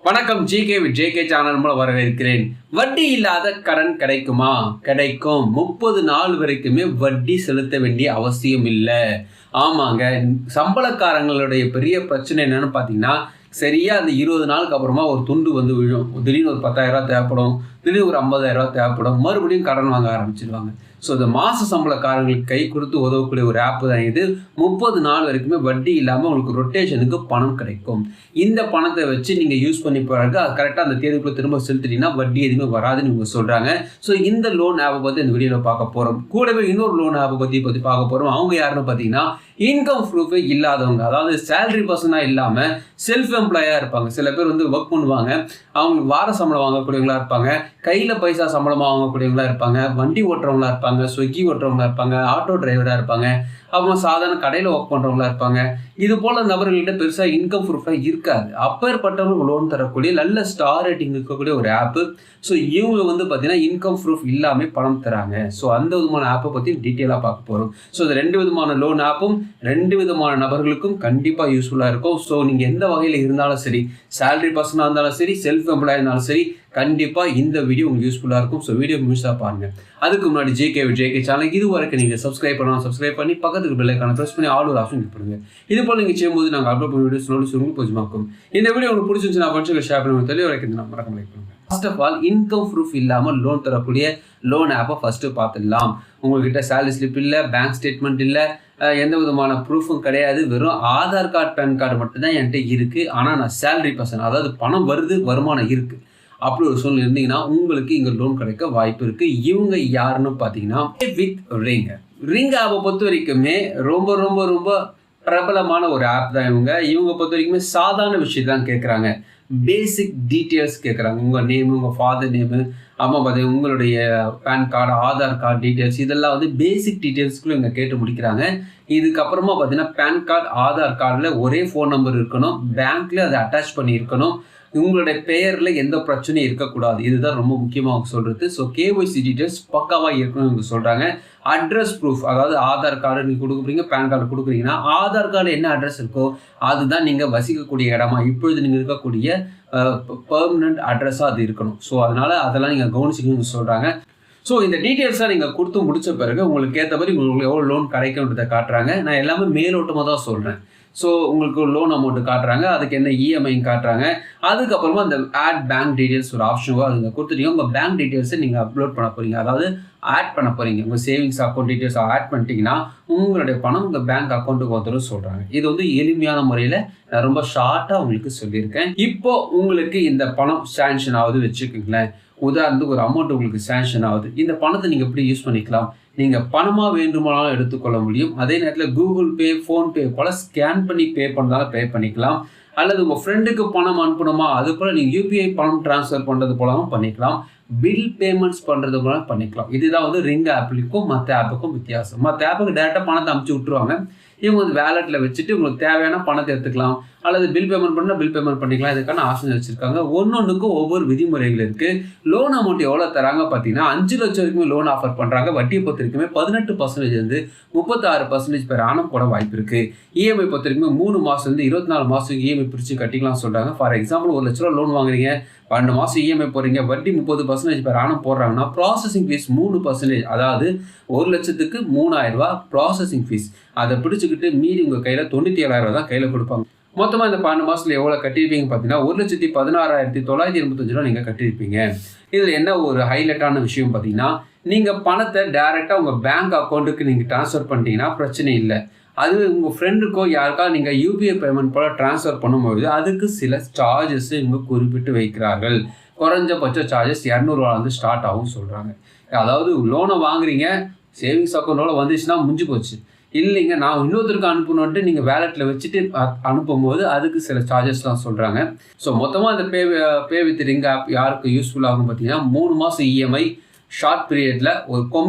வணக்கம். GK with JK channel மூலம் வரவேற்கிறேன். வட்டி இல்லாத கடன் கிடைக்குமா? கிடைக்கும். 30 நாள் வரைக்குமே வட்டி செலுத்த வேண்டிய அவசியம் இல்லை. ஆமாங்க, சம்பளக்காரங்களுடைய பெரிய பிரச்சனை என்னன்னு பார்த்தீங்கன்னா, சரியா அந்த 20 நாளுக்கு அப்புறமா ஒரு துண்டு வந்து விழும். திடீர்னு ஒரு 10,000 தேவைப்படும், திடீர்னு ஒரு 50,000 தேவைப்படும், மறுபடியும் கடன் வாங்க ஆரம்பிச்சிடுவாங்க. ஸோ இந்த மாத சம்பளக்காரங்களுக்கு கை கொடுத்து உதவக்கூடிய ஒரு ஆப் தான் இது. 30 நாள் வரைக்குமே வட்டி இல்லாமல் உங்களுக்கு ரொட்டேஷனுக்கு பணம் கிடைக்கும். இந்த பணத்தை வச்சு நீங்கள் யூஸ் பண்ணி போகிறாங்க, அது கரெக்டாக அந்த தேதிக்குள்ளே திரும்ப செலுத்திட்டீங்கன்னா வட்டி எதுவுமே வராதுன்னு இவங்க சொல்கிறாங்க. ஸோ இந்த லோன் ஆப்பை பற்றி இந்த வீடியோவில் பார்க்க போகிறோம். கூடவே இன்னொரு லோன் ஆப்பை பற்றி பார்க்க போகிறோம். அவங்க யாருன்னு பார்த்தீங்கன்னா, இன்கம் ப்ரூஃபே இல்லாதவங்க, அதாவது சேலரி பர்சனாக இல்லாமல் செல்ஃப் எம்ப்ளாயாக இருப்பாங்க. சில பேர் வந்து ஒர்க் பண்ணுவாங்க, அவங்களுக்கு வார சம்பளம் வாங்கக்கூடியவங்களா இருப்பாங்க, கையில் பைசா சம்பளமாக வாங்கக்கூடியவங்களா இருப்பாங்க, வண்டி ஓட்டுறவங்களா இருப்பாங்க, ஸ்விக்கி ஓட்டுறவங்களா இருப்பாங்க, ஆட்டோ டிரைவராக இருப்பாங்க, அப்புறம் சாதாரண கடையில் ஒர்க் பண்ணுறவங்களா இருப்பாங்க. இது போல் நபர்கள்கிட்ட பெருசாக இன்கம் ப்ரூஃபாக இருக்காது. அப்பேற்பட்டவங்களுக்கு லோன் தரக்கூடிய நல்ல ஸ்டார் ரேட்டிங் இருக்கக்கூடிய ஒரு ஆப்பு. ஸோ இவங்க வந்து பார்த்தீங்கன்னா இன்கம் ப்ரூஃப் இல்லாமல் பணம் தராங்க. ஸோ அந்த விதமான ஆப்பை பற்றி டீட்டெயிலாக பார்க்க போகிறோம். ஸோ இந்த 2 விதமான லோன் ஆப்பும் 2 விதமான நபர்களுக்கும் கண்டிப்பாக யூஸ்ஃபுல்லாக இருக்கும். ஸோ நீங்கள் எந்த வகையில் இருந்தாலும் சரி, சேலரி பர்சனாக இருந்தாலும் சரி, செல்ஃப் எம்ப்ளாயாக இருந்தாலும் சரி, கண்டிப்பாக இந்த வீடியோ உங்களுக்கு யூஸ்ஃபுல்லாக இருக்கும். ஸோ வீடியோ முழுசாக பாருங்கள். அதுக்கு முன்னாடி ஜேகே சேனல் இது வரைக்கும் நீங்கள் சப்ஸ்கிரைப் பண்ணி பக்கத்துக்கு பெல் ஐகானை ப்ரெஸ் பண்ணி ஆல் ஒரு ஆப்ஷன் கிளிக் பண்ணுங்கள். இது போல் நீங்கள் செய்யும்போது நாங்கள் அப்லோட் பண்ண வீடியோஸ் உங்களுக்கு கொஞ்சமாக்கும். இந்த வீடியோ உங்களுக்கு பிடிச்சிருந்துச்சுன்னா ஃப்ரெண்ட்ஸுக்கு ஷேர் பண்ணுங்க. தெளிவாக வரைக்கும் நான் மறக்காம லைக் பண்ணுங்கள். First of all, income proof இல்லாமல் லோன் தரக்கூடிய லோன் ஆப்பை ஃபஸ்ட்டு பார்த்துடலாம். உங்கள்கிட்ட சேலரி ஸ்லிப் இல்லை, பேங்க் ஸ்டேட்மெண்ட் இல்லை, எந்த விதமான ப்ரூஃபும் கிடையாது. வெறும் ஆதார் கார்டு, பேன் கார்டு மட்டும்தான் என்கிட்ட இருக்குது. ஆனால் நான் சேலரி பர்சன், அதாவது பணம் வருது, வருமானம் இருக்குது, அப்படி ஒரு சூழ்நிலை இருந்தீங்கன்னா உங்களுக்கு இங்கே லோன் கிடைக்க வாய்ப்பு இருக்குது. இவங்க யாருன்னு பார்த்தீங்கன்னா வித் ரிங் ஆப்பை பொறுத்த வரைக்குமே ரொம்ப ரொம்ப ரொம்ப பிரபலமான ஒரு ஆப் தான். இவங்க பொறுத்த வரைக்குமே சாதாரண விஷயம் தான் கேட்குறாங்க. பேசிக் டீட்டெயில்ஸ் கேட்குறாங்க. உங்கள் நேமு, உங்கள் ஃபாதர் நேமு, அம்மா பார்த்தீங்க உங்களுடைய PAN card, Aadhaar card details, இதெல்லாம் வந்து பேசிக் டீட்டெயில்ஸ்க்குள்ளே இங்கே கேட்டு முடிக்கிறாங்க. இதுக்கப்புறமா பார்த்தீங்கன்னா பேன் கார்டு, ஆதார் கார்டில் ஒரே ஃபோன் நம்பர் இருக்கணும், பேங்க்கில் அதை அட்டாச் பண்ணியிருக்கணும், உங்களுடைய பெயரில் எந்த பிரச்சனையும் இருக்கக்கூடாது. இதுதான் ரொம்ப முக்கியமாக அவங்க சொல்கிறது. ஸோ கேஒய்சி டீட்டெயில்ஸ் பக்காவாக இருக்கணும்னு இவங்க சொல்கிறாங்க. அட்ரஸ் ப்ரூஃப், அதாவது ஆதார் கார்டு நீங்கள் கொடுக்குறீங்க, பேன் கார்டு கொடுக்குறீங்கன்னா ஆதார் கார்டு என்ன அட்ரஸ் இருக்கோ அதுதான் நீங்கள் வசிக்கக்கூடிய இடமா, இப்பொழுது நீங்கள் இருக்கக்கூடிய பெர்மனன்ட் அட்ரஸாக அது இருக்கணும். ஸோ அதெல்லாம் நீங்கள் கவனிச்சிக்கணும்னு சொல்கிறாங்க. ஸோ இந்த டீட்டெயில்ஸாக நீங்கள் கொடுத்து முடித்த பிறகு உங்களுக்கு ஏற்ற மாதிரி உங்களுக்கு எவ்வளோ லோன் கிடைக்கும்ன்றதை காட்டுறாங்க. நான் எல்லாமே மேலோட்டமாக தான் சொல்கிறேன். ஸோ உங்களுக்கு லோன் அமௌண்ட்டு காட்டுறாங்க, அதுக்கு என்ன இஎம்ஐன்னு காட்டுறாங்க. அதுக்கப்புறமா அந்த ஆட் பேங்க் டீட்டெயில்ஸ் ஒரு ஆப்ஷனோ அது நீங்கள் கொடுத்துட்டீங்க. உங்கள் பேங்க் டீட்டெயில்ஸை நீங்கள் அப்லோட் பண்ண போகிறீங்க, அதாவது ஆட் பண்ண போகிறீங்க. உங்கள் சேவிங்ஸ் அக்கௌண்ட் டீட்டெயில்ஸ் ஆட் பண்ணிட்டீங்கன்னா உங்களுடைய பணம் உங்கள் பேங்க் அக்கௌண்ட்டுக்கு வந்துடும் சொல்கிறாங்க. இது வந்து எளிமையான முறையில் நான் ரொம்ப ஷார்ட்டாக உங்களுக்கு சொல்லியிருக்கேன். இப்போ உங்களுக்கு இந்த பணம் சேங்ஷன் ஆகுது வச்சுக்கோங்களேன். உதாரணத்துக்கு ஒரு அமௌண்ட் உங்களுக்கு சேங்ஷன் ஆகுது. இந்த பணத்தை நீங்கள் எப்படி யூஸ் பண்ணிக்கலாம்? நீங்கள் பணமாக வேண்டுமானாலும் எடுத்துக்கொள்ள முடியும். அதே நேரத்தில் கூகுள் பே, ஃபோன்பே போல் ஸ்கேன் பண்ணி பே பண்ணுறதால பே பண்ணிக்கலாம். அல்லது உங்கள் ஃப்ரெண்டுக்கு பணம் அனுப்பணுமா, அது போல் நீங்கள் யூபிஐ பணம் ட்ரான்ஸ்ஃபர் பண்ணுறது போலவும் பண்ணிக்கலாம். பில் பேமெண்ட்ஸ் பண்ணுறது போல பண்ணிக்கலாம். இதுதான் வந்து ரிங் ஆப்புக்கும் மற்ற ஆப்புக்கும் வித்தியாசம். மற்ற ஆப்புக்கு டேரெக்டாக பணத்தை அனுப்பிச்சி விட்ருவாங்க. இவங்க வந்து வேலெட்டில் வச்சுட்டு உங்களுக்கு தேவையான பணத்தை எடுத்துக்கலாம். அல்லது பில் பேமெண்ட் பண்ணால் பில் பேமெண்ட் பண்ணிக்கலாம். இதுக்கான ஆப்ஷன் வச்சுருக்காங்க. ஒவ்வொன்றுக்கும் ஒவ்வொரு விதிமுறைகள் இருக்குது. லோன் அமௌண்ட் எவ்வளோ தராங்க பார்த்தீங்கன்னா 5 லட்சம் வரைக்குமே லோன் ஆஃபர் பண்ணுறாங்க. வட்டியை பொறுத்த வரைக்குமே 18% 36% பெர் ஆனம் போட வாய்ப்பு இருக்குது. இஎம்ஐ பொறுத்த வரைக்குமே 3 மாதத்துலேருந்து 24 மாதத்துக்கு இஎம்ஐ பிரித்து கட்டிக்கலாம் சொல்கிறாங்க. ஃபார் எக்ஸாம்பிள் 1 லட்ச ரூபா லோன் வாங்குறீங்க, 12 மாதம் இஎம்ஐ போடுறீங்க, வட்டி 30% பெர் ஆனம் போடுறாங்கன்னா ப்ராசஸிங் ஃபீஸ் 3%, அதாவது 1 லட்சத்துக்கு 3000 ரூபா ப்ராசஸிங் ஃபீஸ். அதை பிடிச்சிக்கிட்டு மீறி உங்கள் கையில் 97,000 தான் கையில் கொடுப்பாங்க. மொத்தமாக இந்த 12 மாதத்தில் எவ்வளோ கட்டியிருப்பீங்க பார்த்தீங்கன்னா 1,16,985 ரூபா நீங்கள் கட்டியிருப்பீங்க. இதில் என்ன ஒரு ஹைலைட்டான விஷயம் பார்த்தீங்கன்னா, நீங்கள் பணத்தை டைரெக்டாக உங்கள் பேங்க் அக்கௌண்ட்டுக்கு நீங்கள் ட்ரான்ஸ்ஃபர் பண்ணிட்டீங்கன்னா பிரச்சனை இல்லை. அது உங்கள் ஃப்ரெண்டுக்கோ யாருக்காவது நீங்கள் யூபிஐ பேமெண்ட் போல் ட்ரான்ஸ்ஃபர் பண்ணும்போது அதுக்கு சில சார்ஜஸ் இவங்க குறிப்பிட்டு வைக்கிறார்கள். குறைஞ்சபட்ச சார்ஜஸ் 200 ரூபாலேருந்து ஸ்டார்ட் ஆகும் சொல்கிறாங்க. அதாவது லோனை வாங்குறீங்க, சேவிங்ஸ் அக்கௌண்ட்டோட வந்துச்சுன்னா முடிஞ்சு போச்சு. இல்லைங்க, நான் இன்னொருத்தருக்கு அனுப்பணுன்ட்டு நீங்கள் வேலெட்டில் வச்சுட்டு அனுப்பும்போது அதுக்கு சில சார்ஜஸ்லாம் சொல்கிறாங்க. ஸோ மொத்தமாக அந்த பே வித் ரிங் ஆப் யாருக்கு யூஸ்ஃபுல் ஆகும் பார்த்தீங்கன்னா, 3 மாதம் இஎம்ஐ, ஷார்ட் பீரியடில் ஒரு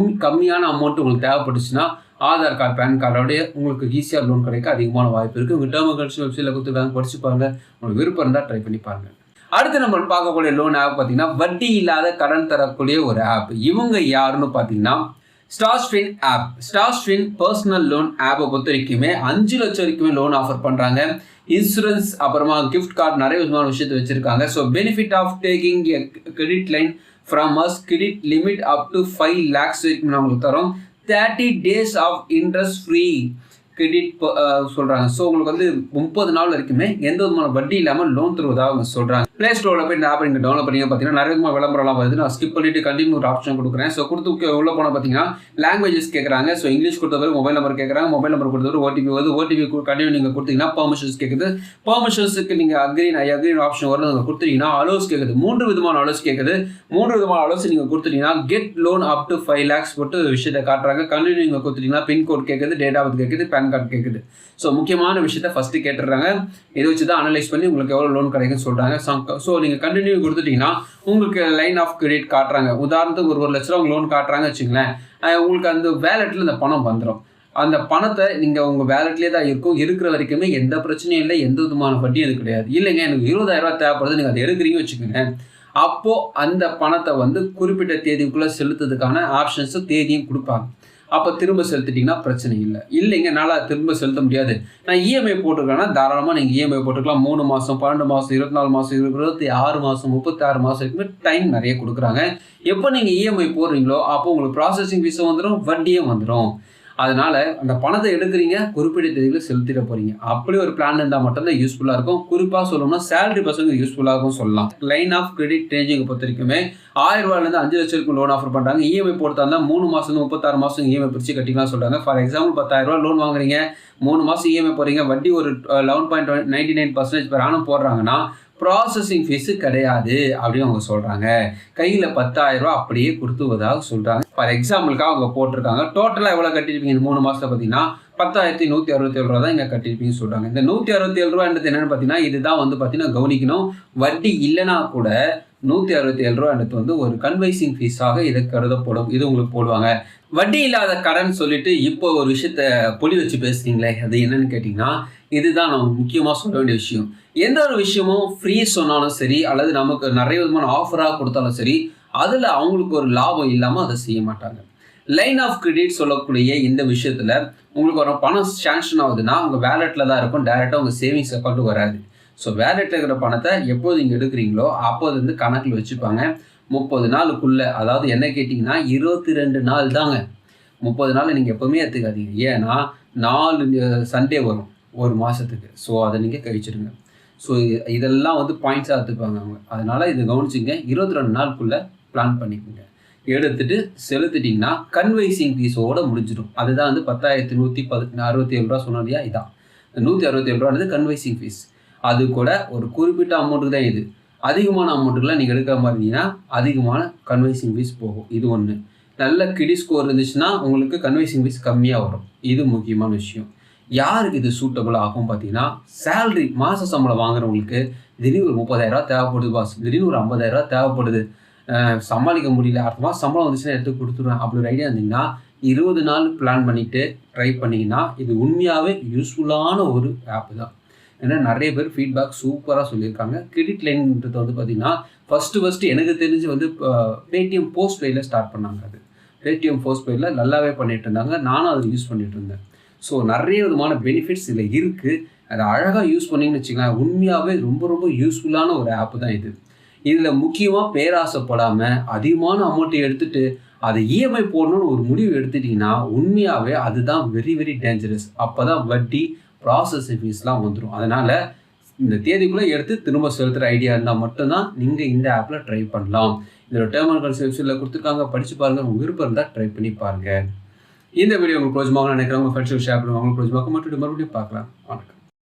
கம்மியான அமௌண்ட் உங்களுக்கு தேவைப்பட்டுச்சுன்னா ஆதார் கார்டு, பேன் கார்டோடைய உங்களுக்கு ஈஸியாக லோன் கிடைக்க அதிகமான வாய்ப்பு இருக்குது. உங்கள் டேர்ம் அண்ட் கண்டிஷன் வெப்சைட்டில் கொடுத்துருக்காங்க, படிச்சு பாருங்கள். உங்களுக்கு விருப்பம் இருந்தால் ட்ரை பண்ணி பாருங்கள். அடுத்து நம்ம பார்க்கக்கூடிய லோன் ஆப் பார்த்தீங்கன்னா வட்டி இல்லாத கடன் தரக்கூடிய ஒரு ஆப். இவங்க யாருன்னு பார்த்தீங்கன்னா Starsfin app. Starsfin personal loan ஆப்பை பொறுத்த வரைக்குமே 5 லட்சம் வரைக்குமே லோன் ஆஃபர் பண்ணுறாங்க. இன்சூரன்ஸ், அப்புறமா கிஃப்ட் கார்டு, நிறைய விதமான விஷயத்தை வச்சிருக்காங்க. So benefit of taking a credit line from us, credit limit up to 5 lakhs வரைக்கும் நம்மளுக்கு தரோம். 30 days of interest free credit சொல்கிறாங்க. ஸோ உங்களுக்கு வந்து 30 நாள் வரைக்குமே எந்த விதமான வட்டி இல்லாமல் லோன் தருவதாக அவங்க சொல்கிறாங்க. ப்ளே ஸ்டோரில் போய் இந்த ஆப் நீங்கள் டவுன்லோட் பண்ணி பார்த்தீங்கன்னா நிறைய விதமாக விளம்பரம்லாம் வருது. நான் ஸ்கிப் பண்ணிட்டு கண்டினியூ ஒரு ஆப்ஷன் கொடுக்குறேன். ஸோ கொடுத்து உள்ள போனால் பார்த்தீங்கன்னா லாங்குவேஜஸ் கேட்குறாங்க. ஸோ இங்கிலீஷ் கொடுத்த பிறகு மொபைல் நம்பர் கேட்குறாங்க. மொபைல் நம்பர் கொடுத்த பிறகு ஓடிபி வருது. ஓடிபி கண்டினியூ நீங்கள் கொடுத்தீங்கன்னா பெர்மிஷன்ஸ் கேட்குது. பெர்மிஷன்ஸுக்கு நீங்கள் அக்ரீன் ஆப்ஷன் வருது. நீங்கள் கொடுத்தீங்கன்னா அலோஸ் கேட்குது. 3 விதமான அலோஸ் கேட்குது. 3 விதமான அலோஸ் நீங்கள் கொடுத்துட்டீங்கன்னா get loan up to 5 lakhs போட்டு விஷயத்தை காட்டுறாங்க. கண்டினியூ நீங்கள் கொடுத்துட்டீங்கன்னா பின்கோட் கேட்குது, டேட் ஆஃப் பர்த் கேட்குது, பேன் கார்டு கேட்குது. ஸோ முக்கியமான விஷயத்தை ஃபஸ்ட்டு கேட்டுடுறாங்க. இதை வச்சு தான் அனலைஸ் பண்ணி உங்களுக்கு எவ்வளோ லோன் கிடைக்குன்னு சொல்கிறாங்க. ஸோ நீங்கள் கண்டினியூ கொடுத்துட்டீங்கன்னா உங்களுக்கு லைன் ஆஃப் கிரெடிட் காட்டுறாங்க. உதாரணத்துக்கு ஒரு லட்ச ரூபா லோன் காட்டுறாங்க வச்சுங்களேன். உங்களுக்கு அந்த வேலெட்டில் இந்த பணம் வந்துடும். அந்த பணத்தை நீங்கள் உங்கள் வேலெட்லேயே தான் இருக்கும். இருக்கிற வரைக்குமே எந்த பிரச்சனையும் இல்லை, எந்த விதமான வட்டியும் அது கிடையாது. இல்லைங்க எனக்கு 20,000 ரூபா தேவைப்படுது, நீங்கள் அதை எடுக்கிறீங்க வச்சுக்கோங்க. அப்போது அந்த பணத்தை வந்து குறிப்பிட்ட தேதிக்குள்ளே செலுத்துறதுக்கான ஆப்ஷன்ஸும் தேதியும் கொடுப்பாங்க. அப்போ திரும்ப செலுத்திட்டிங்கன்னா பிரச்சனை இல்லை. இல்லைங்க என்னால் திரும்ப செலுத்த முடியாது, நான் இஎம்ஐ போட்டிருக்கேன்னா தாராளமாக நீங்கள் இஎம்ஐ போட்டுக்கலாம். 3 மாதம், 12 மாதம், 24 மாதம், 26 மாதம், 36 மாதம் வரைக்குமே டைம் நிறைய கொடுக்குறாங்க. எப்போ நீங்கள் இஎம்ஐ போடுறீங்களோ அப்போ உங்களுக்கு ப்ராசஸிங் ஃபீஸும் வந்துடும், வட்டியும் வந்துடும். அதனால் அந்த பணத்தை எடுக்கிறீங்க, குறிப்பிட்ட தேதியில் செலுத்திட போகிறீங்க. அப்படி ஒரு பிளான் இருந்தால் மட்டும்தான் யூஸ்ஃபுல்லாக இருக்கும். குறிப்பாக சொல்லணும்னா சேலரி பர்சனுக்கு யூஸ்ஃபுல்லாகவும் சொல்லலாம். லைன் ஆஃப் கிரெடிட் ரேஞ்சிங்கை பொறுத்த வரைக்குமே 1000 ரூபாயிலேருந்து 5 லட்சம் வரைக்கும் லோன் ஆஃபர் பண்ணுறாங்க. இஎம்ஐ போட்டு இருந்தால் 3 மாதம் 36 மாதம் இஎம்ஐ பிரித்து கட்டிக்கலாம் சொல்கிறாங்க. ஃபார் எக்ஸாம்பிள் 10,000 ரூபா லோன் வாங்குறீங்க, 3 மாதம் இஎம்ஐ போகிறீங்க, வட்டி ஒரு 11.99% per annum போடுறாங்கன்னா ப்ராசஸிங் ஃபீஸு கிடையாது அப்படின்னு அவங்க சொல்கிறாங்க. கையில் 10,000 ரூபா அப்படியே கொடுத்துவதாக சொல்கிறாங்க. ஃபார் எக்ஸாம்பிளுக்காக அவங்க போட்டிருக்காங்க. டோட்டலாக எவ்வளோ கட்டியிருப்பீங்க இந்த 3 மாதத்தில் பார்த்தீங்கன்னா 10,167 ரூபா தான் இங்கே கட்டியிருப்பீங்கன்னு சொல்கிறாங்க. இந்த 167 ரூபான்றது என்னென்னு பார்த்தீங்கன்னா இதுதான் வந்து பார்த்தீங்கன்னா கவனிக்கணும். வட்டி இல்லைனா கூட 167 ரூபான்றது வந்து ஒரு கன்வைசிங் ஃபீஸாக இதை கருதப்படும். இது உங்களுக்கு போடுவாங்க. வட்டி இல்லாத கடன் சொல்லிட்டு இப்போ ஒரு விஷயத்த பொலி வச்சு பேசுறீங்களே, அது என்னன்னு கேட்டிங்கன்னா இதுதான் நம்ம முக்கியமாக சொல்ல வேண்டிய விஷயம். எந்த ஒரு விஷயமும் ஃப்ரீ சொன்னாலும் சரி, அல்லது நமக்கு நிறைய விதமான ஆஃபராக கொடுத்தாலும் சரி, அதில் அவங்களுக்கு ஒரு லாபம் இல்லாமல் அதை செய்ய மாட்டாங்க. லைன் ஆஃப் கிரெடிட் சொல்லக்கூடிய இந்த விஷயத்தில் உங்களுக்கு ஒரு பணம் சேங்ஷன் ஆகுதுன்னா உங்கள் வேலெட்டில் தான் இருக்கும், டைரெக்டாக உங்கள் சேவிங்ஸ் அக்கௌண்ட்டு வராது. ஸோ வேலெட்டில் இருக்கிற பணத்தை எப்போது நீங்கள் எடுக்கிறீங்களோ அப்போது வந்து கணக்கில் வச்சுப்பாங்க. 30 நாளுக்குள்ளே, அதாவது என்ன கேட்டிங்கன்னா 22 நாள் தாங்க. 30 நாள் நீங்கள் எப்போவுமே எடுத்துக்காதீங்க. ஏன்னா 4 சண்டே வரும் ஒரு மாதத்துக்கு. ஸோ அதை நீங்கள் கழிச்சிடுங்க. ஸோ இதெல்லாம் வந்து பாயிண்ட்ஸாக எடுத்துப்பாங்க அவங்க. அதனால் இதை கவனிச்சிங்க. 22 நாளுக்குள்ளே பிளான் பண்ணிக்கோங்க. எடுத்துகிட்டு செலுத்திட்டிங்கன்னா கன்வைசிங் ஃபீஸோடு முடிஞ்சிடும். அதுதான் வந்து 10,167 ரூபா சொன்னோம் இல்லையா, இதான் 167 ரூபான்றது கன்வைசிங் ஃபீஸ். அது கூட ஒரு குறிப்பிட்ட அமௌண்ட்டுக்கு தான் இது. அதிகமான அமௌண்ட்டுக்குலாம் நீங்கள் எடுக்கிற மாதிரி இருந்தீங்கன்னா அதிகமான கன்வைசிங் ஃபீஸ் போகும். இது ஒன்று. நல்ல கிரெடிட் ஸ்கோர் இருந்துச்சுன்னா உங்களுக்கு கன்வைசிங் ஃபீஸ் கம்மியாக வரும். இது முக்கியமான விஷயம். யாருக்கு இது சூட்டபுள் ஆகும் பார்த்தீங்கன்னா சேலரி மாத சம்பளம் வாங்குறவங்களுக்கு திடீர்னு ஒரு 30,000 ரூபா தேவைப்படுது பாஸ், திடீர்னு ஒரு 50,000 ரூபா தேவைப்படுது, சமாளிக்க முடியல, அடுத்த மாதம் சம்பளம் வந்துச்சுன்னா எடுத்து கொடுத்துருவேன் அப்படி ஒரு ஐடியா இருந்தீங்கன்னா 20 நாள் பிளான் பண்ணிவிட்டு ட்ரை பண்ணிங்கன்னா இது உண்மையாகவே யூஸ்ஃபுல்லான ஒரு ஆப்பு தான். ஏன்னா நிறைய பேர் ஃபீட்பேக் சூப்பராக சொல்லியிருக்காங்க. கிரெடிட் லைன்ன்றது வந்து பார்த்திங்கன்னா ஃபஸ்ட்டு எனக்கு தெரிஞ்சு வந்து பேடிஎம் போஸ்ட் பெய்டில் ஸ்டார்ட் பண்ணாங்க. அது பேடிஎம் போஸ்ட் பெய்டில் நல்லாவே பண்ணிகிட்டு இருந்தாங்க. நானும் அதை யூஸ் பண்ணிகிட்டு இருந்தேன். ஸோ நிறைய விதமான பெனிஃபிட்ஸ் இதில் இருக்குது. அதை அழகாக யூஸ் பண்ணிங்கன்னு வச்சுக்கலாம். உண்மையாகவே ரொம்ப ரொம்ப யூஸ்ஃபுல்லான ஒரு ஆப்பு தான் இது. இதில் முக்கியமாக பேராசைப்படாமல் அதிகமான அமௌண்ட்டை எடுத்துகிட்டு அதை இஎம்ஐ போடணும்னு ஒரு முடிவு எடுத்துட்டிங்கன்னா உண்மையாகவே அதுதான் வெரி வெரி டேஞ்சரஸ். அப்போ தான் வட்டி ப்ராசஸிங் ஃபீஸ்லாம் வந்துடும். அதனால் இந்த தேதிக்குள்ளே எடுத்து திரும்ப செலுத்துகிற ஐடியா இருந்தால் மட்டும்தான் நீங்கள் இந்த ஆப்பில் ட்ரை பண்ணலாம். இதோட டேர்ம் அண்ட் கண்டிஷன்ஸ் வெப்சைட்டில் கொடுத்துருக்காங்க, படித்து பாருங்கள். உங்கள் விருப்பம் இருந்தால் ட்ரை பண்ணி பாருங்கள். இந்த வீடியோ உங்களுக்கு பிரோஜனமாக நினைக்கிறவங்க ஃப்ரெண்ட்ஸுக்கு ஷேர் பண்ணுவாங்க. உங்களுக்கு பிரோஜனமாக மறுபடியும் பார்க்கலாம். வணக்கம்.